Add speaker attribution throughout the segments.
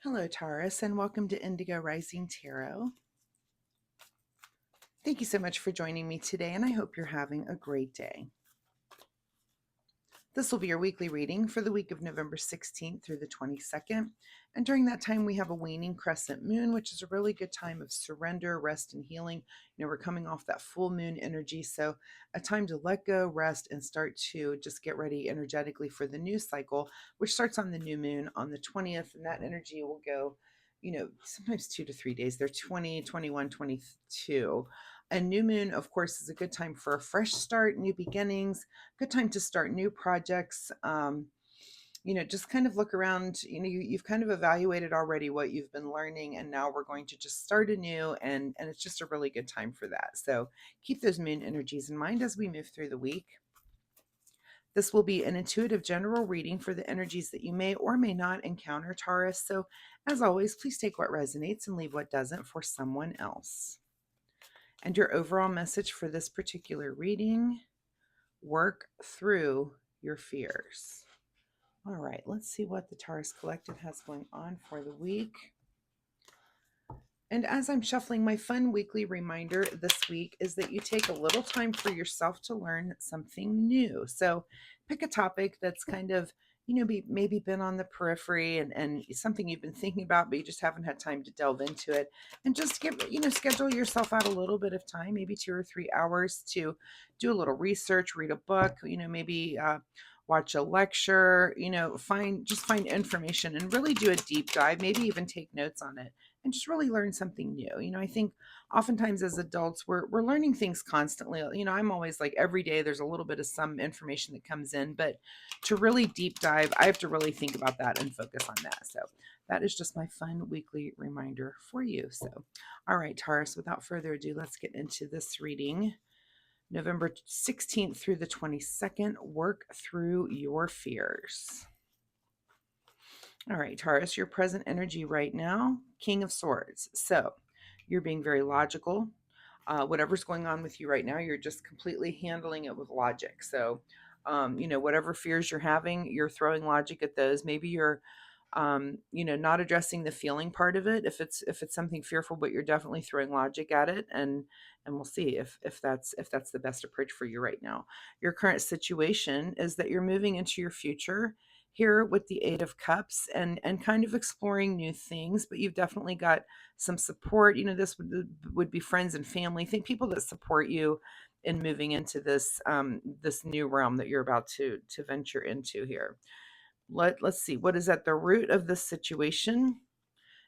Speaker 1: Hello, Taurus, and welcome to Indigo Rising Tarot. Thank you so much for joining me today, and I hope you're having a great day. This will be your weekly reading for the week of November 16th through the 22nd. And during that time, we have a waning crescent moon, which is a really good time of surrender, rest, and healing. We're coming off that full moon energy, so a time to let go, rest, and start to just get ready energetically for the new cycle, which starts on the new moon on the 20th. And that energy will go, sometimes 2 to 3 days. They're 20, 21, 22. A new moon, of course, is a good time for a fresh start, new beginnings, good time to start new projects. Just kind of look around. You've kind of evaluated already what you've been learning, and now we're going to just start anew, and it's just a really good time for that. So keep those moon energies in mind as we move through the week. This will be an intuitive general reading for the energies that you may or may not encounter, Taurus. So as always, please take what resonates and leave what doesn't for someone else. And your overall message for this particular reading: work through your fears. All right, let's see what the Taurus Collective has going on for the week. And as I'm shuffling, my fun weekly reminder this week is that you take a little time for yourself to learn something new. So pick a topic that's kind of, maybe been on the periphery and something you've been thinking about, but you just haven't had time to delve into it. And just schedule yourself out a little bit of time, maybe 2 or 3 hours, to do a little research, read a book, maybe watch a lecture, find information and really do a deep dive, maybe even take notes on it and just really learn something new. I think oftentimes as adults, we're learning things constantly. I'm always like, every day there's a little bit of some information that comes in, but to really deep dive, I have to really think about that and focus on that. So that is just my fun weekly reminder for you. So, all right, Taurus, without further ado, let's get into this reading. November 16th through the 22nd, work through your fears. All right, Taurus, your present energy right now, King of Swords. So you're being very logical. Whatever's going on with you right now, you're just completely handling it with logic. So, whatever fears you're having, you're throwing logic at those. Maybe you're, not addressing the feeling part of it. If it's something fearful, but you're definitely throwing logic at it, and we'll see if that's the best approach for you right now. Your current situation is that you're moving into your future here with the Eight of Cups, and kind of exploring new things, but you've definitely got some support. This would be friends and family. Think people that support you in moving into this new realm that you're about to venture into here. Let's see what is at the root of this situation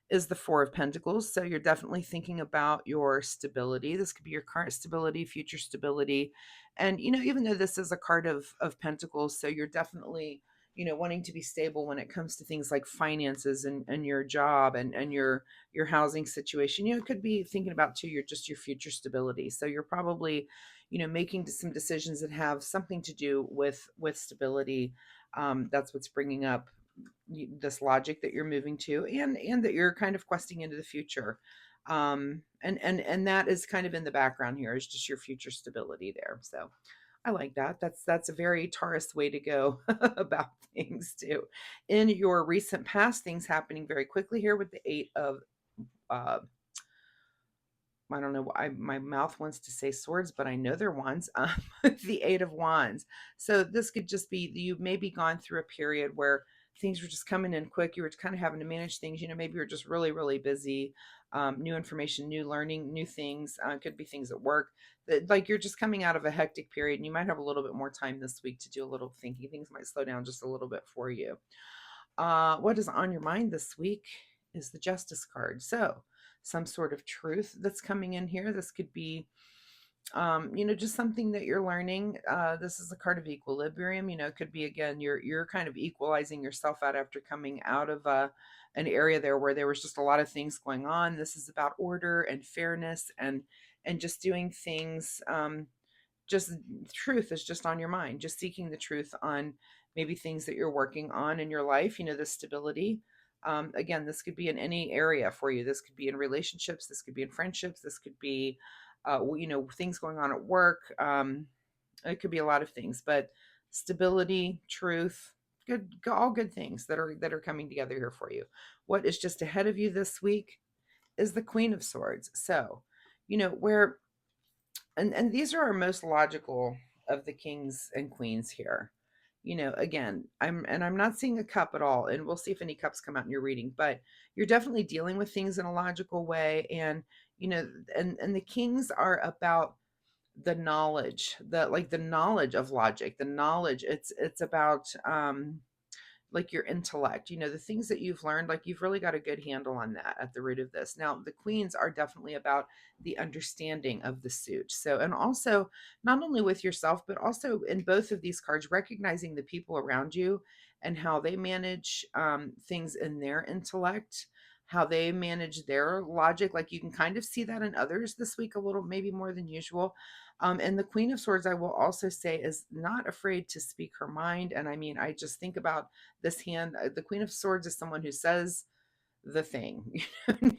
Speaker 1: is the Four of Pentacles. So you're definitely thinking about your stability. This could be your current stability, future stability. And, even though this is a card of Pentacles, so you're definitely, wanting to be stable when it comes to things like finances and your job and your housing situation. It could be thinking about too, your future stability. So you're probably, making some decisions that have something to do with stability. That's what's bringing up this logic that you're moving to, and that you're kind of questing into the future. And that is kind of in the background here, is just your future stability there. So I like that. That's a very Taurus way to go about things too. In your recent past, things happening very quickly here with the Eight of I don't know why my mouth wants to say swords, but I know they're wands. The Eight of Wands. So this could just be, you've maybe gone through a period where things were just coming in quick. You were kind of having to manage things. Maybe you're just really, really busy. New information, new learning, new things. Could be things at work. Like you're just coming out of a hectic period, and you might have a little bit more time this week to do a little thinking. Things might slow down just a little bit for you. What is on your mind this week is the Justice card. So some sort of truth that's coming in here. This could be, just something that you're learning. This is a card of equilibrium. It could be, again, you're kind of equalizing yourself out after coming out of an area there where there was just a lot of things going on. This is about order and fairness and just doing things. Just truth is just on your mind. Just seeking the truth on maybe things that you're working on in your life. The stability. Again, this could be in any area for you. This could be in relationships. This could be in friendships. This could be, things going on at work. It could be a lot of things, but stability, truth, all good things that are coming together here for you. What is just ahead of you this week is the Queen of Swords. So, where and these are our most logical of the kings and queens here. Again, I'm not seeing a cup at all, and we'll see if any cups come out in your reading, but you're definitely dealing with things in a logical way. And you know and the kings are about the knowledge, the knowledge of logic, the knowledge. It's about like your intellect, the things that you've learned, like you've really got a good handle on that at the root of this. Now, the queens are definitely about the understanding of the suit. So, and also not only with yourself, but also in both of these cards, recognizing the people around you and how they manage things in their intellect, how they manage their logic. Like you can kind of see that in others this week a little, maybe more than usual. And the Queen of Swords, I will also say, is not afraid to speak her mind. And I mean, I just think about this hand. The Queen of Swords is someone who says the thing,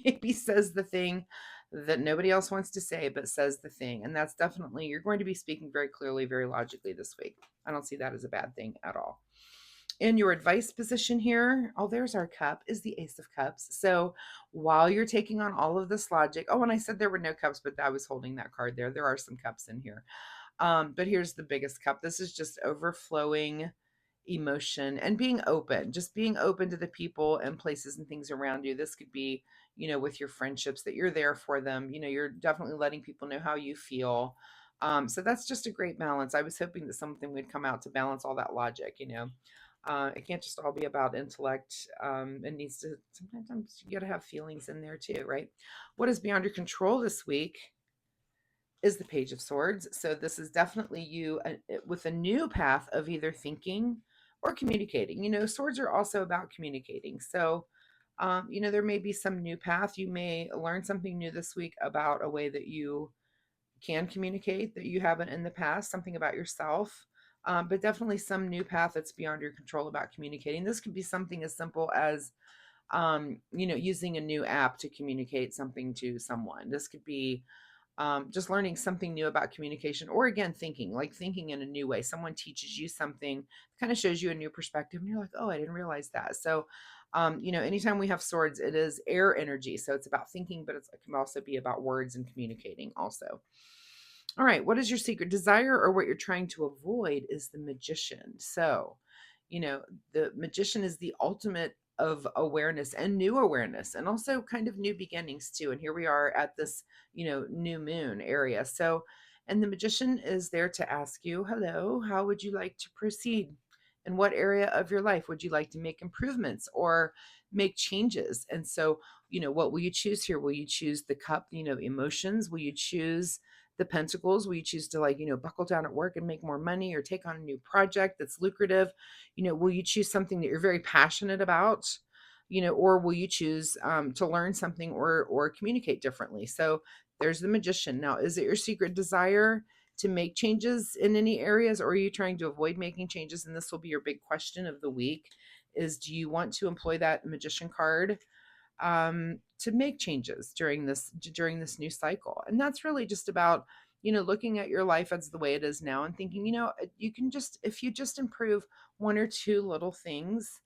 Speaker 1: maybe says the thing that nobody else wants to say, but says the thing. And that's definitely, you're going to be speaking very clearly, very logically this week. I don't see that as a bad thing at all. In your advice position here, oh, there's our cup, is the Ace of Cups. So while you're taking on all of this logic, oh, and I said there were no cups, but I was holding that card there. There are some cups in here. But here's the biggest cup. This is just overflowing emotion and being open, just being open to the people and places and things around you. This could be, with your friendships, that you're there for them. You're definitely letting people know how you feel. So that's just a great balance. I was hoping that something would come out to balance all that logic. It can't just all be about intellect. It needs to, sometimes you got to have feelings in there too, right? What is beyond your control this week is the Page of Swords. So this is definitely you with a new path of either thinking or communicating. Swords are also about communicating. So, there may be some new path. You may learn something new this week about a way that you can communicate that you haven't in the past, something about yourself. But definitely some new path that's beyond your control about communicating. This could be something as simple as using a new app to communicate something to someone. This could be just learning something new about communication, or again, thinking in a new way. Someone teaches you something, kind of shows you a new perspective, and you're like, oh, I didn't realize that. So, anytime we have swords, it is air energy. So it's about thinking, but it can also be about words and communicating also. All right, what is your secret desire, or what you're trying to avoid is the Magician. So, the Magician is the ultimate of awareness and new awareness, and also kind of new beginnings too. And here we are at this, new moon area. So, and the Magician is there to ask you, hello, how would you like to proceed? In what area of your life would you like to make improvements or make changes? And so, what will you choose here? Will you choose the cup, emotions? Will you choose the pentacles? Will you choose to, like, buckle down at work and make more money, or take on a new project that's lucrative? Will you choose something that you're very passionate about? Or will you choose to learn something or communicate differently? So there's the Magician. Now, is it your secret desire to make changes in any areas, or are you trying to avoid making changes? And this will be your big question of the week: is, do you want to employ that Magician card to make changes during this new cycle? And that's really just about, looking at your life as the way it is now and thinking, you can just, if you just improve one or two little things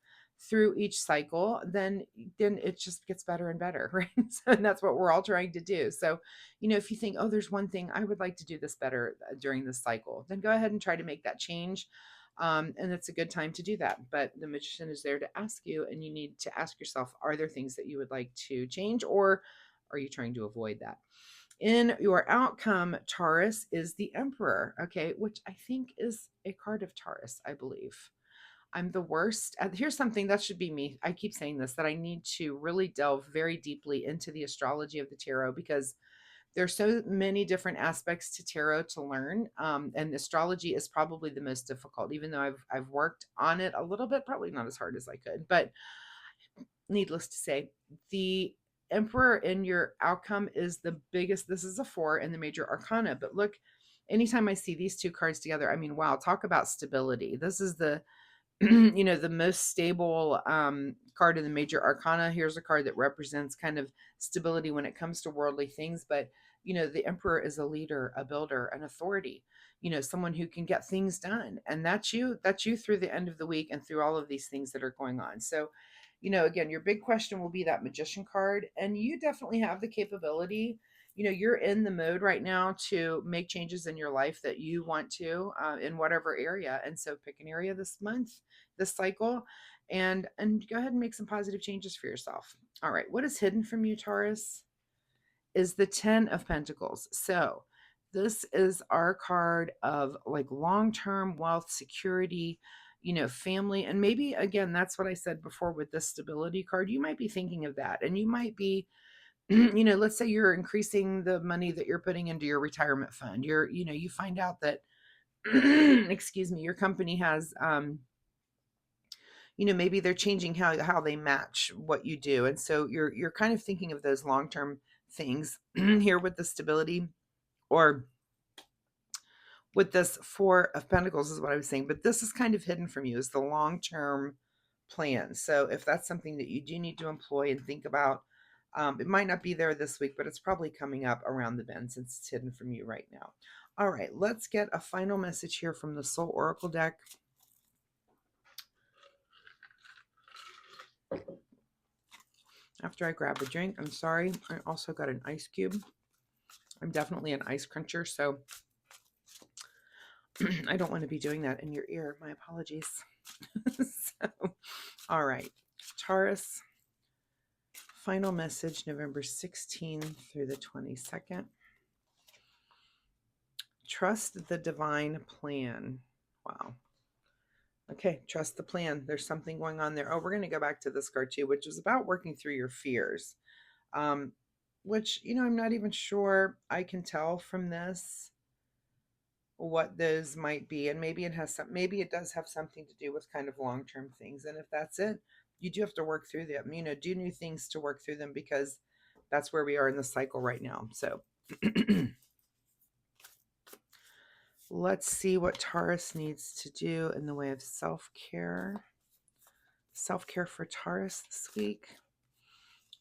Speaker 1: through each cycle, then it just gets better and better, right? So, and that's what we're all trying to do. So, if you think, oh, there's one thing I would like to do this better during this cycle, then go ahead and try to make that change. And it's a good time to do that. But the Magician is there to ask you, and you need to ask yourself, are there things that you would like to change, or are you trying to avoid that? In your outcome, Taurus is the Emperor, okay, which I think is a card of Taurus, I believe. I'm the worst. Here's something that should be me. I keep saying this, that I need to really delve very deeply into the astrology of the tarot, because there's so many different aspects to tarot to learn, and astrology is probably the most difficult. Even though I've worked on it a little bit, probably not as hard as I could, but needless to say, the Emperor in your outcome is the biggest. This is a 4 in the major arcana, but look, anytime I see these two cards together, I mean, wow, talk about stability. This is the the most stable card in the major arcana. Here's a card that represents kind of stability when it comes to worldly things. But, the emperor is a leader, a builder, an authority, someone who can get things done. And that's you through the end of the week and through all of these things that are going on. So, again, your big question will be that magician card. And you definitely have the capability. You're in the mode right now to make changes in your life that you want to, in whatever area. And so pick an area this month, this cycle, and go ahead and make some positive changes for yourself. All right, what is hidden from you, Taurus, is the 10 of Pentacles. So this is our card of like long-term wealth, security, family. And maybe again, that's what I said before with the stability card. You might be thinking of that, and you might be let's say you're increasing the money that you're putting into your retirement fund. You find out that excuse me, your company has maybe they're changing how they match what you do. And so you're kind of thinking of those long-term things here with the stability, or with this 4 of Pentacles is what I was saying. But this is kind of hidden from you, is the long-term plan. So if that's something that you do need to employ and think about, it might not be there this week, but it's probably coming up around the bend since it's hidden from you right now. All right, let's get a final message here from the Soul Oracle deck. After I grab a drink, I'm sorry, I also got an ice cube. I'm definitely an ice cruncher, so I don't want to be doing that in your ear. My apologies. So, all right, Taurus, final message, November 16th through the 22nd. Trust the divine plan. Wow. Okay, trust the plan. There's something going on there. Oh, we're going to go back to this card too, which is about working through your fears. Which, I'm not even sure I can tell from this what those might be. And maybe maybe it does have something to do with kind of long-term things. And if that's it, you do have to work through them, do new things to work through them, because that's where we are in the cycle right now. So let's see what Taurus needs to do in the way of self-care. Self-care for Taurus this week.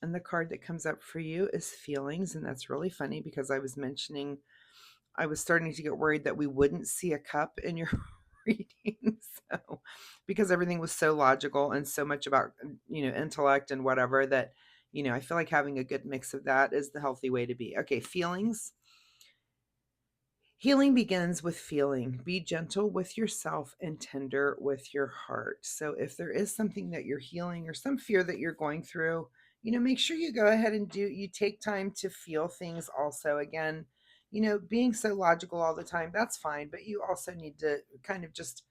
Speaker 1: And the card that comes up for you is feelings. And that's really funny because I was starting to get worried that we wouldn't see a cup in your reading. So, because everything was so logical and so much about, intellect and whatever, that, I feel like having a good mix of that is the healthy way to be. Okay, feelings. Healing begins with feeling. Be gentle with yourself and tender with your heart. So if there is something that you're healing or some fear that you're going through, make sure you go ahead and you take time to feel things also. Again, being so logical all the time, that's fine, but you also need to kind of just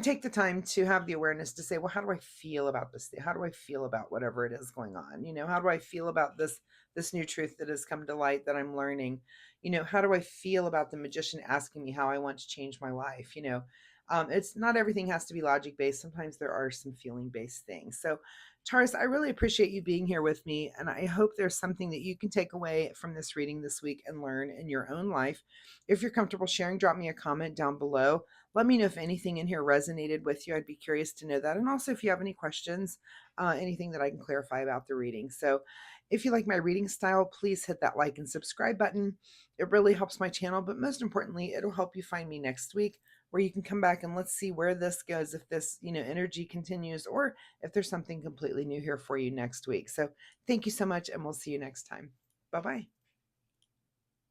Speaker 1: take the time to have the awareness to say, well, how do I feel about this? How do I feel about whatever it is going on? How do I feel about this new truth that has come to light that I'm learning? How do I feel about the magician asking me how I want to change my life? It's not everything has to be logic based. Sometimes there are some feeling based things. So Taurus, I really appreciate you being here with me, and I hope there's something that you can take away from this reading this week and learn in your own life. If you're comfortable sharing, drop me a comment down below. Let me know if anything in here resonated with you. I'd be curious to know that. And also if you have any questions, anything that I can clarify about the reading. So if you like my reading style, please hit that like and subscribe button. It really helps my channel, but most importantly, it'll help you find me next week, where you can come back and let's see where this goes, if this, energy continues, or if there's something completely new here for you next week. So thank you so much, and we'll see you next time. Bye-bye.